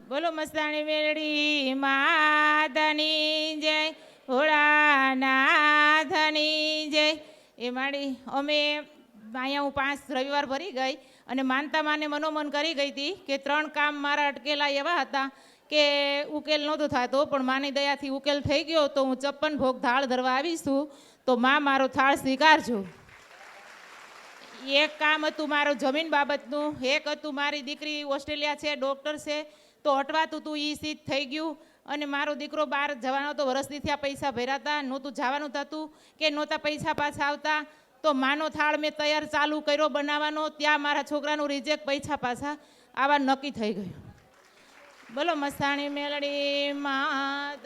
બોલો મસ્તાણી મેલડી માધની જય, ભોળાનાથની જય. એ માડી અમે અહીંયા હું 5 રવિવાર ભરી ગઈ અને માનતા માને મનોમન કરી ગઈ હતી કે 3 કામ મારા અટકેલા એવા હતા કે ઉકેલ નહોતો થતો, પણ માની દયાથી ઉકેલ થઈ ગયો. તો હું 56 ભોગ થાળ ધરવા આવીશું, તો માં મારો થાળ સ્વીકારજો. એક કામ હતું મારું જમીન બાબતનું, એક હતું મારી દીકરી ઓસ્ટ્રેલિયા છે, ડૉક્ટર છે, તો અટવાતું હતું, એ સીધ થઈ ગયું. અને મારો દીકરો બહાર જવાનો તો વરસથી થયા પૈસા ભર્યા હતા, નહોતું જવાનું થતું કે નહોતા પૈસા પાછા આવતા. તો માનો થાળ મેં તૈયાર ચાલુ કર્યો બનાવવાનો, ત્યાં મારા છોકરાનું રિજેક્ટ પૈસા પાછા આવા નક્કી થઈ ગયું. બોલો મસ્તાણી મેલડી માત.